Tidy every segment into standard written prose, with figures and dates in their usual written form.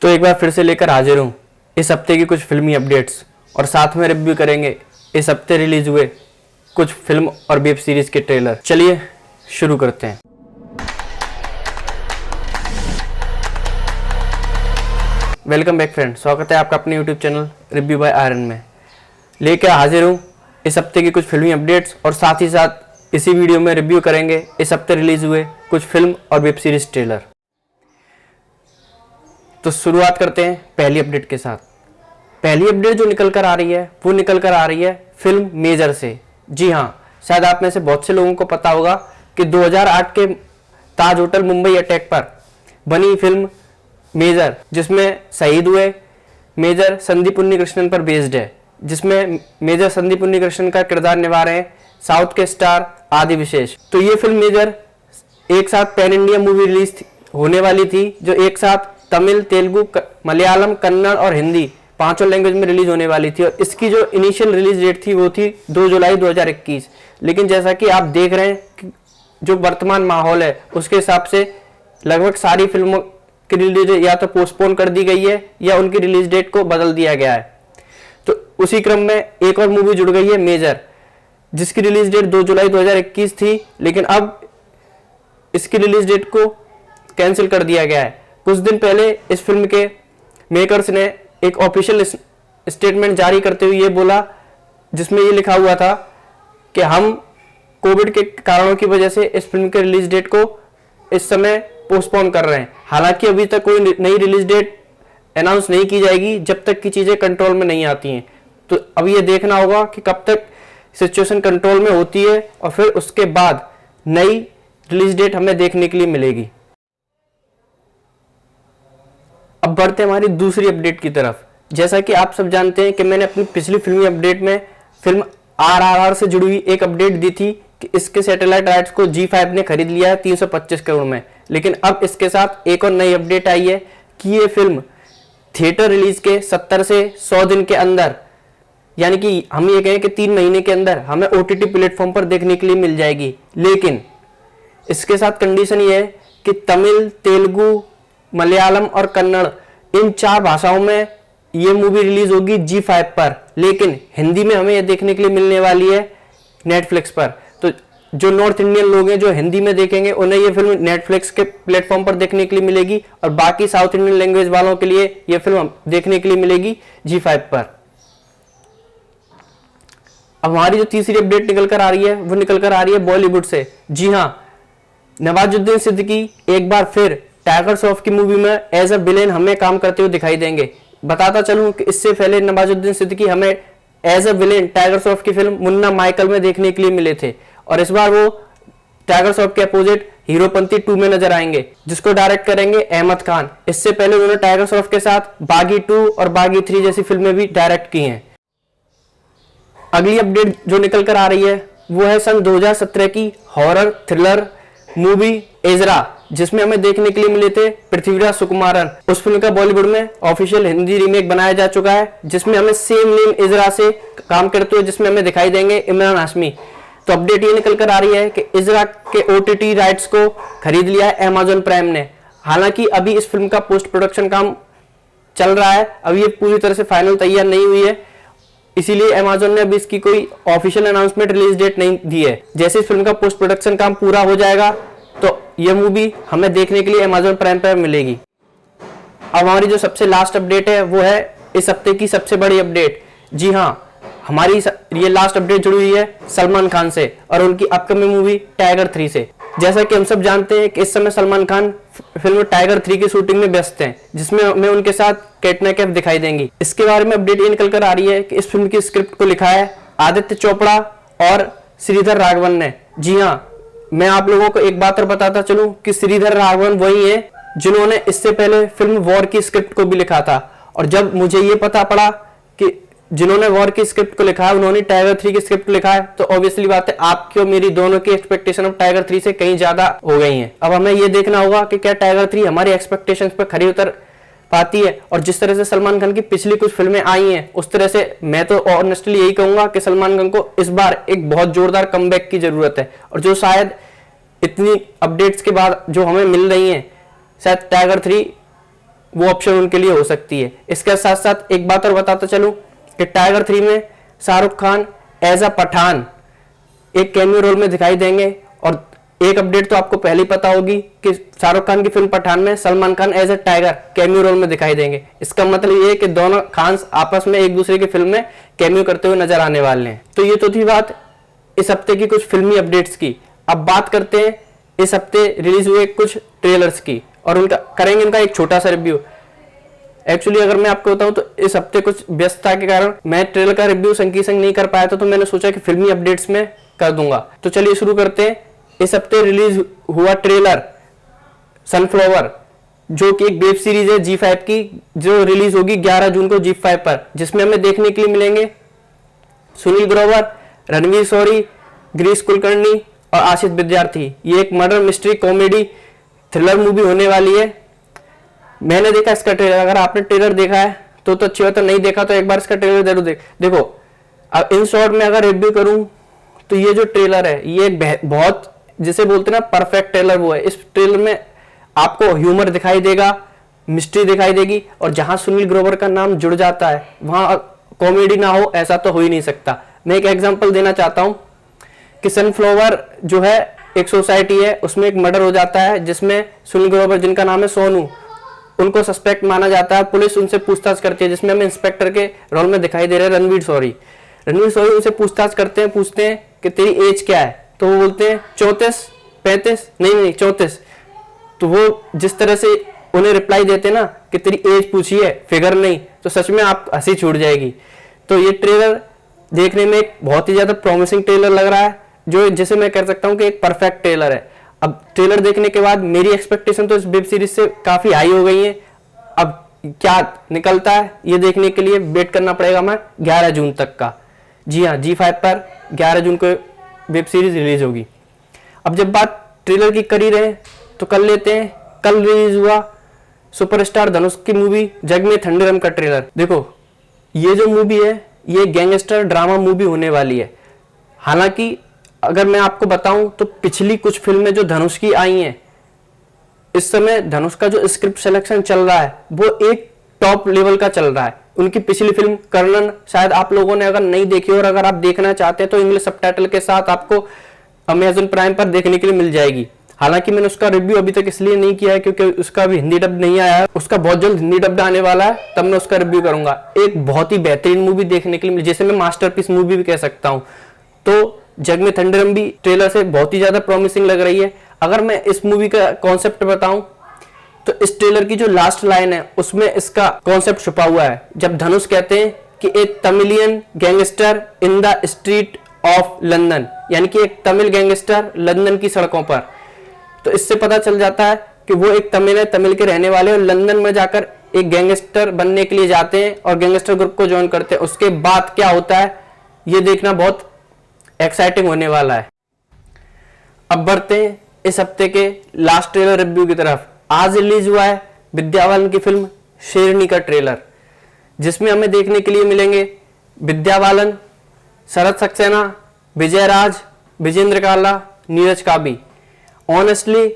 तो एक बार फिर से लेकर हाजिर हूँ इस हफ्ते की कुछ फिल्मी अपडेट्स और साथ में रिव्यू करेंगे इस हफ्ते रिलीज हुए कुछ फिल्म और वेब सीरीज के ट्रेलर। चलिए शुरू करते हैं। वेलकम बैक फ्रेंड, स्वागत है आपका अपने YouTube channel review by Iron में। लेकर हाजिर हूँ इस हफ्ते की कुछ फिल्मी अपडेट्स और साथ ही साथ इसी वीडियो में रिव्यू करेंगे इस हफ्ते रिलीज हुए कुछ फिल्म और वेब सीरीज ट्रेलर। तो शुरुआत करते हैं पहली अपडेट के साथ। पहली अपडेट जो निकल कर आ रही है वो निकल कर आ रही है फिल्म मेजर से। जी हाँ, शायद आप में से बहुत से लोगों को पता होगा कि 2008 के ताज होटल मुंबई अटैक पर बनी फिल्म मेजर, जिसमें शहीद हुए मेजर संदीप उन्नीकृष्णन पर बेस्ड है, जिसमें मेजर संदीप उन्नीकृष्णन का किरदार निभा रहे हैं साउथ के स्टार आदि विशेष। तो ये फिल्म मेजर एक साथ पैन इंडिया मूवी रिलीज होने वाली थी, जो एक साथ तमिल, तेलुगु, मलयालम, कन्नड़ और हिंदी पांचों लैंग्वेज में रिलीज होने वाली थी। और इसकी जो इनिशियल रिलीज डेट थी वो थी 2 जुलाई 2021। लेकिन जैसा कि आप देख रहे हैं कि जो वर्तमान माहौल है उसके हिसाब से लगभग सारी फिल्मों की रिलीज या तो पोस्टपोन कर दी गई है या उनकी रिलीज डेट को बदल दिया गया है। तो उसी क्रम में एक और मूवी जुड़ गई है मेजर, जिसकी रिलीज डेट 2 जुलाई 2021 थी, लेकिन अब इसकी रिलीज डेट को कैंसिल कर दिया गया है। कुछ दिन पहले इस फिल्म के मेकर्स ने एक ऑफिशियल स्टेटमेंट जारी करते हुए ये बोला, जिसमें ये लिखा हुआ था कि हम कोविड के कारणों की वजह से इस फिल्म के रिलीज डेट को इस समय पोस्टपोन कर रहे हैं। हालांकि अभी तक कोई नई रिलीज डेट अनाउंस नहीं की जाएगी जब तक कि चीज़ें कंट्रोल में नहीं आती हैं। तो अब ये देखना होगा कि कब तक सिचुएशन कंट्रोल में होती है और फिर उसके बाद नई रिलीज डेट हमें देखने के लिए मिलेगी। अब बढ़ते हमारी दूसरी अपडेट की तरफ। जैसा कि आप सब जानते हैं कि मैंने अपनी पिछली फिल्मी अपडेट में फिल्म RRR से जुड़ी हुई एक अपडेट दी थी कि इसके सैटेलाइट राइट्स को G5 ने खरीद लिया है 325 करोड़ में। लेकिन अब इसके साथ एक और नई अपडेट आई है कि ये फिल्म थिएटर रिलीज के 70 से 100 दिन के अंदर, यानी कि हम ये कहें कि 3 महीने के अंदर हमें OTT प्लेटफॉर्म पर देखने के लिए मिल जाएगी। लेकिन इसके साथ कंडीशन ये है कि तमिल, तेलुगु, मलयालम और कन्नड़ इन 4 भाषाओं में ये मूवी रिलीज होगी G5 पर, लेकिन हिंदी में हमें ये देखने के लिए मिलने वाली है नेटफ्लिक्स पर। तो जो नॉर्थ इंडियन लोग हैं जो हिंदी में देखेंगे उन्हें ये फिल्म नेटफ्लिक्स के प्लेटफॉर्म पर देखने के लिए मिलेगी और बाकी साउथ इंडियन लैंग्वेज वालों के लिए ये फिल्म देखने के लिए मिलेगी G5 पर। अब हमारी जो तीसरी अपडेट निकल कर आ रही है वो निकल कर आ रही है बॉलीवुड से। जी हाँ, नवाजुद्दीन सिद्दीकी एक बार फिर टाइगर श्रॉफ की मूवी में एज अ विलेन हमें काम करते हुए दिखाई देंगे। बताता चलूं कि इससे पहले नवाजुद्दीन सिद्दीकी हमें as a villain Tiger Shroff की फिल्म मुन्ना माइकल में देखने के लिए मिले थे, और इस बार वो टाइगर श्रॉफ के अपोजिट हीरोपंती 2 में नजर आएंगे, जिसको डायरेक्ट करेंगे अहमद खान। इससे पहले उन्होंने टाइगर श्रॉफ के साथ बागी 2 और बागी 3 जैसी फिल्में भी डायरेक्ट की हैं। अगली अपडेट जो निकल कर आ रही है वो है सन 2017 की हॉरर थ्रिलर मूवी एजरा, जिसमें हमें देखने के लिए मिले थे पृथ्वीराज सुकुमारन। उस फिल्म का बॉलीवुड में ऑफिशियल हिंदी रीमेक बनाया जा चुका है, जिसमें हमें सेम नेम एजरा से काम करते हुए जिसमें हमें दिखाई देंगे इमरान हाशमी। तो अपडेट ये निकल कर आ रही है कि एजरा के OTT राइट्स को खरीद लिया है अमेजॉन प्राइम ने। हालांकि अभी इस फिल्म का पोस्ट प्रोडक्शन काम चल रहा है, अभी ये पूरी तरह से फाइनल तैयार नहीं हुई है, इसीलिए अमेजॉन ने अभी इसकी कोई ऑफिशियल अनाउंसमेंट रिलीज डेट नहीं दी है। जैसे इस फिल्म का पोस्ट प्रोडक्शन काम पूरा हो जाएगा तो यह मूवी हमें देखने के लिए अमेजॉन प्राइम पर मिलेगी। अब हमारी जो सबसे लास्ट अपडेट है वो है इस हफ्ते की सबसे बड़ी अपडेट। जी हाँ, हमारी ये लास्ट अपडेट जुड़ी हुई है सलमान खान से और उनकी अपकमिंग मूवी टाइगर 3 से। जैसा कि हम सब जानते हैं कि इस समय सलमान खान फिल्म टाइगर 3 की शूटिंग में व्यस्त हैं, जिसमें हमें उनके साथ कैटरीना कैफ दिखाई देंगी। इसके बारे में अपडेट ये निकल कर आ रही है कि इस फिल्म की स्क्रिप्ट को लिखा है आदित्य चोपड़ा और श्रीधर राघवन ने। जी हाँ, मैं आप लोगों को एक बात और बताता चलूं कि श्रीधर राघवन वही है जिन्होंने इससे पहले फिल्म वॉर की स्क्रिप्ट को भी लिखा था। और जब मुझे ये पता पड़ा कि जिन्होंने वॉर की स्क्रिप्ट को लिखा है उन्होंने टाइगर 3 की स्क्रिप्ट लिखा है, तो ऑब्वियसली बात है आपकी और मेरी दोनों की एक्सपेक्टेशन अब टाइगर 3 से कहीं ज्यादा हो गई हैं। अब हमें ये देखना होगा कि क्या टाइगर 3 हमारी एक्सपेक्टेशंस पर खरी उतर पाती है। और जिस तरह से सलमान खान की पिछली कुछ फिल्में आई हैं उस तरह से मैं तो ऑनेस्टली यही कहूंगा कि सलमान खान को इस बार एक बहुत जोरदार कमबैक की जरूरत है, और जो शायद इतनी अपडेट्स के बाद जो हमें मिल रही हैं, शायद टाइगर 3 वो ऑप्शन उनके लिए हो सकती है। इसके साथ साथ एक बात और बताता चलूं कि टाइगर 3 में शाहरुख खान एज अ पठान एक कैमियो रोल में दिखाई देंगे। और एक अपडेट तो आपको पहले ही पता होगी कि शाहरुख खान की फिल्म पठान में Salman Khan as a tiger cameo role में दिखाई देंगे। इसका मतलब ये है कि दोनों खान्स आपस में एक दूसरे की फिल्म में कैमियो करते हुए नजर आने वाले हैं। तो ये तो थी बात इस हफ्ते की कुछ फिल्मी अपडेट्स की। अब बात करते हैं इस हफ्ते रिलीज हुए कुछ ट्रेलर्स की और उनका करेंगे इनका एक छोटा सा रिव्यू। एक्चुअली अगर मैं आपको बताऊं तो इस हफ्ते कुछ व्यस्तता के कारण मैं ट्रेलर का रिव्यू संग नहीं कर पाया था, तो मैंने सोचा कि फिल्मी अपडेट्स में कर दूंगा। तो चलिए शुरू करते हैं। इस हफ्ते रिलीज हुआ ट्रेलर सनफ्लावर, जो कि एक वेब सीरीज है G5 की, जो रिलीज होगी 11 जून को G5 पर, जिसमें हमें देखने के लिए मिलेंगे सुनील ग्रोवर, रणवीर शोरी, गिरीश कुलकर्णी और आशीष विद्यार्थी। ये एक murder mystery comedy thriller movie होने वाली है। मैंने देखा इसका ट्रेलर, अगर आपने ट्रेलर देखा है तो अच्छी बात है, नहीं देखा तो एक बार इसका ट्रेलर जरूर देखो। अब इन शॉर्ट में अगर रिव्यू करूं तो ये जो ट्रेलर है ये एक बहुत, जिसे बोलते हैं ना, परफेक्ट ट्रेलर वो है। इस ट्रेलर में आपको ह्यूमर दिखाई देगा, मिस्ट्री दिखाई देगी, और जहां सुनील ग्रोवर का नाम जुड़ जाता है वहां कॉमेडी ना हो ऐसा तो हो ही नहीं सकता। मैं एक एग्जांपल देना चाहता हूं कि सनफ्लावर जो है एक सोसाइटी है, उसमें एक मर्डर हो जाता है जिसमें सुनील ग्रोवर, जिनका नाम है सोनू, उनको सस्पेक्ट माना जाता है। पुलिस उनसे पूछताछ करती है, जिसमें हमें इंस्पेक्टर के रोल में दिखाई दे रहे हैं रणवीर शोरी उनसे पूछताछ करते हैं, पूछते हैं कि तेरी एज क्या है, तो वो बोलते हैं 34, 35, नहीं 34। तो वो जिस तरह से उन्हें रिप्लाई देते हैं ना कि तेरी एज पूछी है, फिगर नहीं, तो सच में आप हंसी छूट जाएगी। तो ये ट्रेलर देखने में एक बहुत ही ज्यादा प्रॉमिसिंग ट्रेलर लग रहा है, जो जिसे मैं कह सकता हूँ कि एक परफेक्ट ट्रेलर है। अब ट्रेलर देखने के बाद मेरी एक्सपेक्टेशन तो इस वेब सीरीज से काफी हाई हो गई है। अब क्या निकलता है ये देखने के लिए वेट करना पड़ेगा मैं 11 जून तक का। जी हाँ, G5 पर 11 जून को वेब सीरीज रिलीज होगी। अब जब बात ट्रेलर की कर ही रहे तो कर लेते हैं, कल रिलीज हुआ सुपरस्टार धनुष की मूवी जग में थंडरम का ट्रेलर। देखो ये जो मूवी है ये गैंगस्टर ड्रामा मूवी होने वाली है। हालांकि अगर मैं आपको बताऊं तो पिछली कुछ फिल्में जो धनुष की आई हैं, इस समय धनुष का जो स्क्रिप्ट सिलेक्शन चल रहा है वो एक टॉप लेवल का चल रहा है। उनकी पिछली फिल्म कर्णन शायद आप लोगों ने अगर नहीं देखी और अगर आप देखना चाहते हैं तो इंग्लिश सबटाइटल के साथ आपको अमेज़न प्राइम पर देखने के लिए मिल जाएगी। हालांकि मैंने उसका रिव्यू अभी तक इसलिए नहीं किया है क्योंकि उसका भी हिंदी डब नहीं आया है, उसका बहुत जल्द हिंदी डब आने वाला है, तब मैं उसका रिव्यू करूंगा। एक बहुत ही बेहतरीन मूवी देखने के लिए, जिसे मैं मास्टरपीस मूवी भी कह सकता हूं। तो जग में थंडरम भी ट्रेलर से बहुत ही ज्यादा प्रॉमिसिंग लग रही है। अगर मैं इस मूवी का कॉन्सेप्ट बताऊं तो इस ट्रेलर की जो लास्ट लाइन है उसमें इसका कॉन्सेप्ट छुपा हुआ है, जब धनुष कहते हैं कि एक Tamilian gangster in the street of London, यानी कि एक तमिल गैंगस्टर लंदन की सड़कों पर। तो इससे पता चल जाता है कि वो एक तमिल है, तमिल के रहने वाले, और लंदन में जाकर एक गैंगस्टर बनने के लिए जाते हैं और गैंगस्टर ग्रुप को ज्वाइन करते हैं। उसके बाद क्या होता है ये देखना बहुत एक्साइटिंग होने वाला है। अब बढ़ते हैं इस हफ्ते के लास्ट ट्रेलर रिव्यू की तरफ। आज रिलीज हुआ है विद्या बालन की फिल्म शेरनी का ट्रेलर, जिसमें हमें देखने के लिए मिलेंगे विद्या बालन, शरद सक्सेना, विजय राज, विजेंद्र काला, नीरज काबी। ऑनेस्टली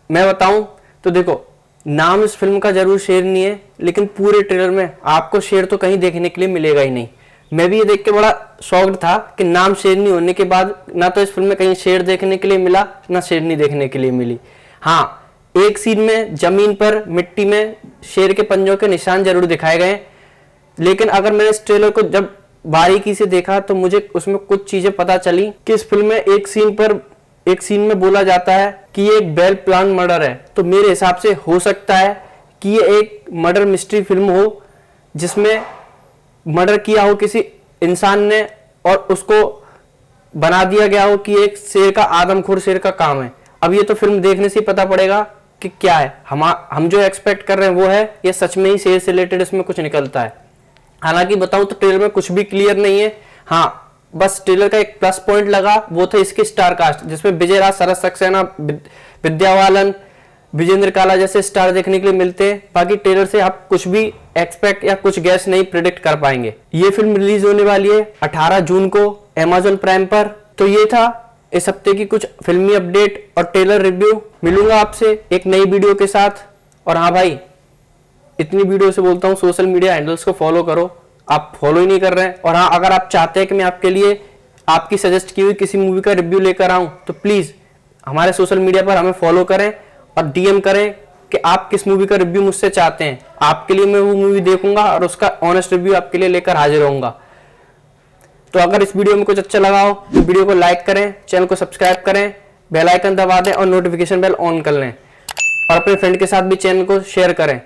मैं बताऊं तो देखो, नाम इस फिल्म का जरूर शेरनी है, लेकिन पूरे ट्रेलर में आपको शेर तो कहीं देखने के लिए मिलेगा ही नहीं। मैं भी ये देख के बड़ा शॉक्ड था कि नाम शेरनी होने के बाद ना तो इस फिल्म में कहीं शेर देखने के लिए मिला, ना शेरनी देखने के लिए मिली। हाँ, एक सीन में जमीन पर मिट्टी में शेर के पंजों के निशान जरूर दिखाए गए, लेकिन अगर मैंने इस ट्रेलर को जब बारीकी से देखा तो मुझे उसमें कुछ चीजें पता चली कि इस फिल्म में एक सीन में बोला जाता है कि ये एक वेल प्लान मर्डर है। तो मेरे हिसाब से हो सकता है कि ये एक मर्डर मिस्ट्री फिल्म हो, जिसमें मर्डर किया हो किसी इंसान ने और उसको बना दिया गया हो कि एक शेर का, आदमखोर शेर का काम है। अब ये तो फिल्म देखने से पता पड़ेगा कि क्या है। हम जो एक्सपेक्ट कर रहे हैं वो है ये सच में ही शेर से रिलेटेड इसमें कुछ निकलता है। हालांकि बताऊं तो ट्रेलर में कुछ भी क्लियर नहीं है। हाँ, बस ट्रेलर का एक प्लस पॉइंट लगा वो था इसकी स्टार कास्ट, जिसमें विजय राज, शरद सक्सेना, विद्या बालन, विजेंद्र काला जैसे स्टार देखने के लिए मिलते हैं। बाकी ट्रेलर से आप कुछ भी एक्सपेक्ट या कुछ गैस नहीं प्रेडिक्ट कर पाएंगे। ये फिल्म रिलीज होने वाली है 18 जून को अमेज़न प्राइम पर। तो ये था इस हफ्ते की कुछ फिल्मी अपडेट और ट्रेलर रिव्यू। मिलूंगा आपसे एक नई वीडियो के साथ। और हाँ भाई, इतनी वीडियो से बोलता हूँ सोशल मीडिया हैंडल्स को फॉलो करो, आप फॉलो ही नहीं कर रहे हैं। और हाँ, अगर आप चाहते हैं कि मैं आपके लिए आपकी सजेस्ट की हुई किसी मूवी का रिव्यू लेकर आऊँ तो प्लीज़ हमारे सोशल मीडिया पर हमें फॉलो करें और डीएम करें कि आप किस मूवी का रिव्यू मुझसे चाहते हैं। आपके लिए मैं वो मूवी देखूंगा और उसका ऑनेस्ट रिव्यू आपके लिए लेकर हाजिर होऊंगा। तो अगर इस वीडियो में कुछ अच्छा लगा हो तो वीडियो को लाइक करें, चैनल को सब्सक्राइब करें, बेल आइकन दबा दें और नोटिफिकेशन बेल ऑन कर लें और अपने फ्रेंड के साथ भी चैनल को शेयर करें।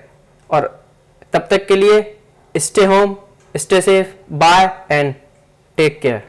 और तब तक के लिए stay home, stay safe, bye and take care.